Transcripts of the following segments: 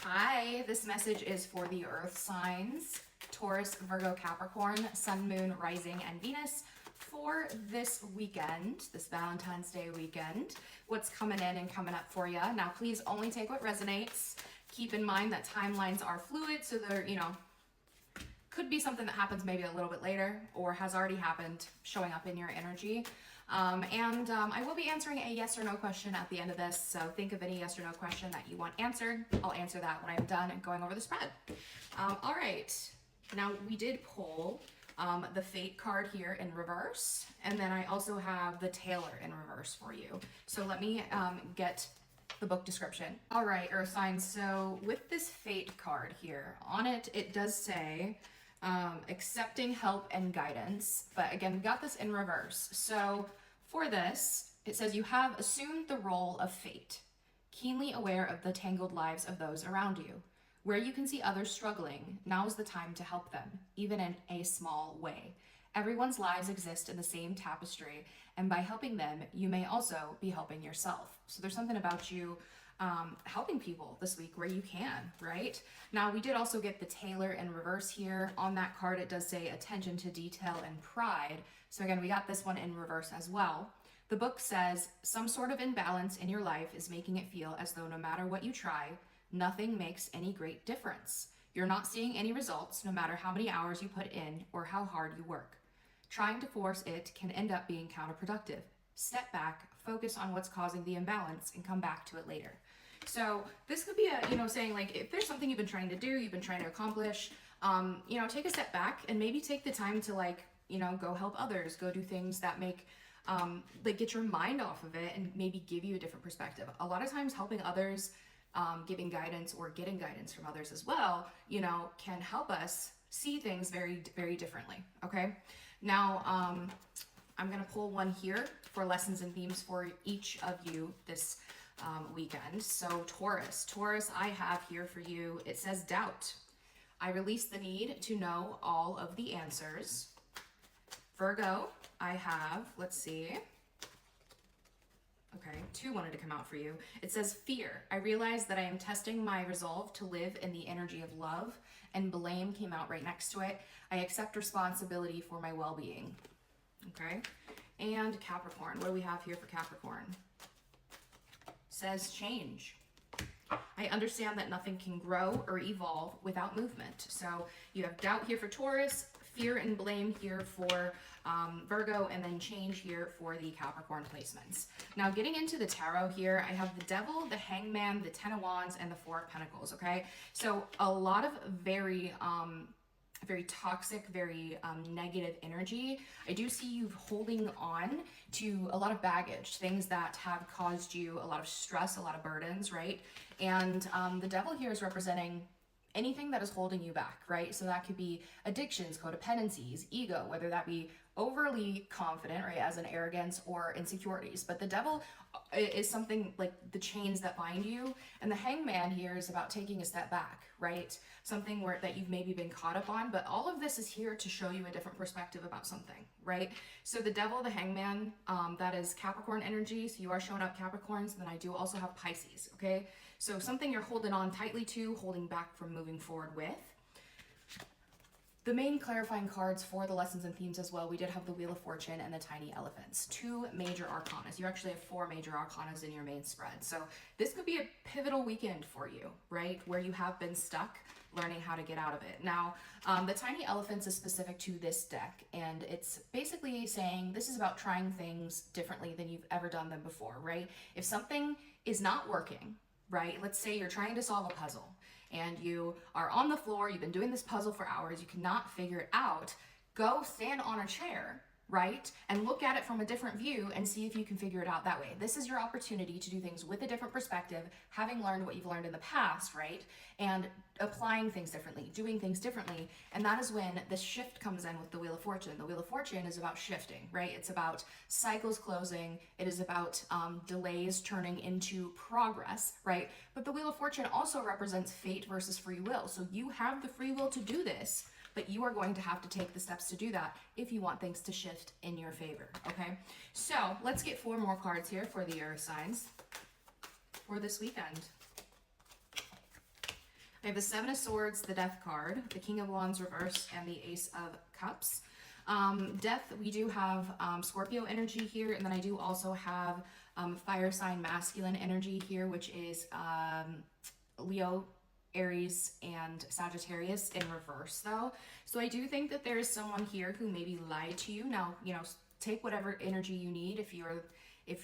Hi, this message is for the earth signs, Taurus, Virgo, Capricorn, Sun, Moon, Rising, and Venus for this weekend, this Valentine's Day weekend. What's coming in and coming up for you. Now, please only take what resonates. Keep in mind that timelines are fluid, so they're, could be something that happens maybe a little bit later or has already happened showing up in your energy. I will be answering a yes or no question at the end of this. So think of any yes or no question that you want answered. I'll answer that when I'm done going over the spread. All right. Now we did pull the Fate card here in reverse. And then I also have the Tailor in reverse for you. So let me get the book description. All right, Earth signs. So with this Fate card here, on it, it does say accepting help and guidance. But again, we got this in reverse. So for this, it says you have assumed the role of fate, keenly aware of the tangled lives of those around you. Where you can see others struggling, now's the time to help them, even in a small way. Everyone's lives exist in the same tapestry, and by helping them, you may also be helping yourself. So there's something about you helping people this week where you can, right? Now, we did also get the Tailor in reverse here. On that card, it does say attention to detail and pride. So again, we got this one in reverse as well. The book says some sort of imbalance in your life is making it feel as though no matter what you try, nothing makes any great difference. You're not seeing any results no matter how many hours you put in or how hard you work. Trying to force it can end up being counterproductive. Step back, focus on what's causing the imbalance, and come back to it later. So this could be a, saying like, if there's something you've been trying to do, you've been trying to accomplish, take a step back and maybe take the time to go help others, go do things that make, get your mind off of it and maybe give you a different perspective. A lot of times helping others, giving guidance or getting guidance from others as well, can help us see things very, very differently. Okay. Now, I'm going to pull one here for lessons and themes for each of you this weekend. So Taurus, I have here for you, it says doubt. I release the need to know all of the answers. Virgo, I have, let's see. Okay, 2 wanted to come out for you. It says fear. I realize that I am testing my resolve to live in the energy of love, and blame came out right next to it. I accept responsibility for my well-being. Okay, and Capricorn, what do we have here for Capricorn? Says change. I understand that nothing can grow or evolve without movement. So you have doubt here for Taurus, fear and blame here for Virgo, and then change here for the Capricorn placements. Now getting into the tarot here, I have the Devil, the Hangman, the Ten of Wands, and the Four of Pentacles, okay? So a lot of very toxic, very negative energy. I do see you holding on to a lot of baggage, things that have caused you a lot of stress, a lot of burdens, right? And the Devil here is representing anything that is holding you back, right? So that could be addictions, codependencies, ego, whether that be overly confident, right, as an arrogance or insecurities. But the Devil is something like the chains that bind you. And the Hangman here is about taking a step back, right? Something that you've maybe been caught up on, but all of this is here to show you a different perspective about something, right? So the Devil, the Hangman, that is Capricorn energy. So you are showing up Capricorns, and then I do also have Pisces, okay? So something you're holding on tightly to, holding back from moving forward with. The main clarifying cards for the lessons and themes as well, we did have the Wheel of Fortune and the Tiny Elephants, 2 major arcanas. You actually have 4 major arcanas in your main spread. So this could be a pivotal weekend for you, right? Where you have been stuck, learning how to get out of it. Now, the Tiny Elephants is specific to this deck, and it's basically saying this is about trying things differently than you've ever done them before, right? If something is not working, right? Let's say you're trying to solve a puzzle and you are on the floor, you've been doing this puzzle for hours, you cannot figure it out. Go stand on a chair, right? And look at it from a different view and see if you can figure it out that way. This is your opportunity to do things with a different perspective, having learned what you've learned in the past, right? And applying things differently, doing things differently. And that is when this shift comes in with the Wheel of Fortune. The Wheel of Fortune is about shifting, right? It's about cycles closing. It is about delays turning into progress, right? But the Wheel of Fortune also represents fate versus free will. So you have the free will to do this, but you are going to have to take the steps to do that if you want things to shift in your favor, okay? So let's get 4 more cards here for the earth signs for this weekend. I have the Seven of Swords, the Death card, the King of Wands reverse, and the Ace of Cups. Death, we do have Scorpio energy here, and then I do also have fire sign masculine energy here, which is Leo, Aries, and Sagittarius in reverse though. So I do think that there is someone here who maybe lied to you. Now, you know, take whatever energy you need if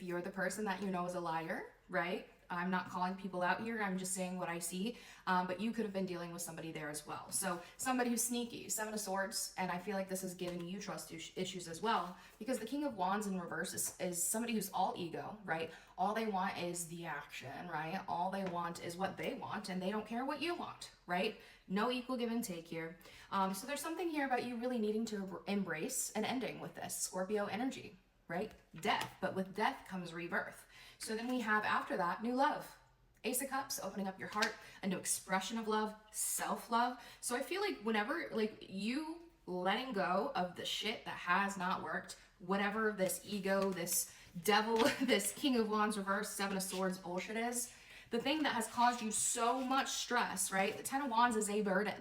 you're the person that you know is a liar, right? I'm not calling people out here. I'm just saying what I see. But you could have been dealing with somebody there as well. So somebody who's sneaky, Seven of Swords, and I feel like this is giving you trust issues as well, because the King of Wands in reverse is somebody who's all ego, right? All they want is the action, right? All they want is what they want, and they don't care what you want, right? No equal give and take here. So there's something here about you really needing to embrace an ending with this Scorpio energy, right? Death, but with death comes rebirth. So then we have after that, new love. Ace of Cups, opening up your heart, a new expression of love, self-love. So I feel like whenever, like, you letting go of the shit that has not worked, whatever this ego, this devil, this King of Wands reverse, Seven of Swords bullshit is, the thing that has caused you so much stress, right? The Ten of Wands is a burden.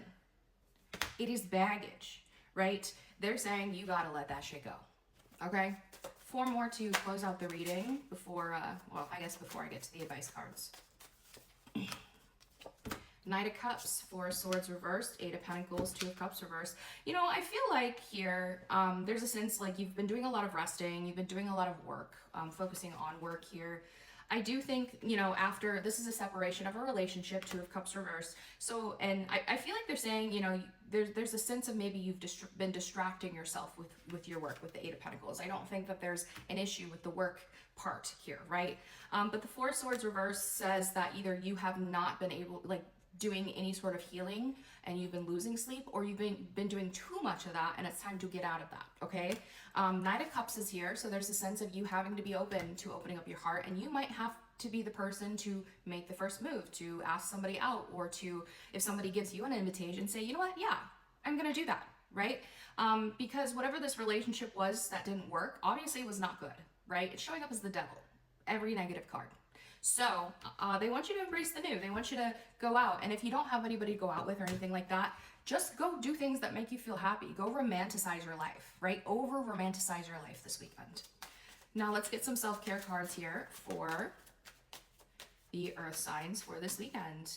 It is baggage, right? They're saying you gotta let that shit go, okay? 4 more to close out the reading before, well, I guess before I get to the advice cards. Knight of Cups, 4 of Swords reversed, 8 of Pentacles, 2 of Cups reversed. You know, I feel like here, there's a sense like you've been doing a lot of resting, you've been doing a lot of work, focusing on work here. I do think, you know, after, this is a separation of a relationship, 2 of Cups reversed. So, and I feel like they're saying, you know, there's a sense of maybe you've been distracting yourself with your work, with the 8 of Pentacles. I don't think that there's an issue with the work part here, right? But the 4 of Swords reverse says that either you have not been able, like, doing any sort of healing and you've been losing sleep, or you've been doing too much of that and it's time to get out of that, okay? Knight of Cups is here, so there's a sense of you having to be open to opening up your heart, and you might have to be the person to make the first move, to ask somebody out, or to, if somebody gives you an invitation, say, you know what, yeah, I'm gonna do that, right? Because whatever this relationship was that didn't work, obviously it was not good, right? It's showing up as the devil, every negative card. So they want you to embrace the new. They want you to go out. And if you don't have anybody to go out with or anything like that, just go do things that make you feel happy. Go romanticize your life, right? Over romanticize your life this weekend. Now let's get some self-care cards here for the earth signs for this weekend.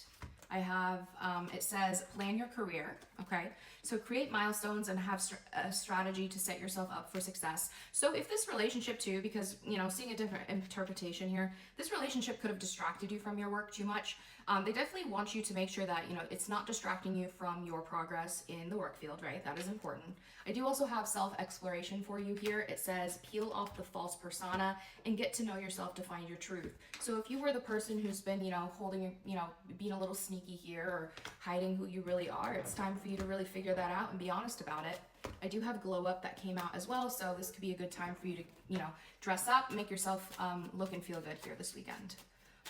I have, it says, plan your career, okay? So create milestones and have a strategy to set yourself up for success. So if this relationship too, because, you know, seeing a different interpretation here, this relationship could have distracted you from your work too much. They definitely want you to make sure that, you know, it's not distracting you from your progress in the work field, right? That is important. I do also have self-exploration for you here. It says, peel off the false persona and get to know yourself to find your truth. So if you were the person who's been, you know, holding, you know, being a little sneaky here or hiding who you really are, it's time for you to really figure that out and be honest about it. I do have Glow Up that came out as well, so this could be a good time for you to, you know, dress up, make yourself look and feel good here this weekend.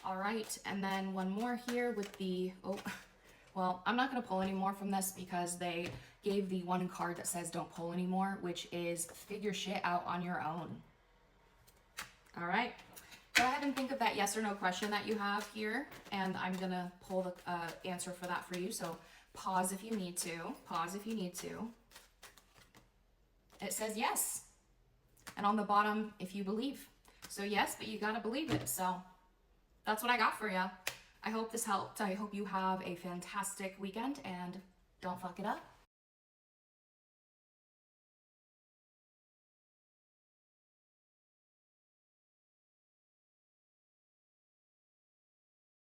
All right, and then one more here with the, oh, well, I'm not going to pull any more from this because they gave the one card that says don't pull anymore, which is figure shit out on your own. All right, go ahead and think of that yes or no question that you have here, and I'm going to pull the answer for that for you. So pause if you need to, pause if you need to. It says yes. And on the bottom, if you believe. So yes, but you got to believe it. So that's what I got for you. I hope this helped. I hope you have a fantastic weekend and don't fuck it up.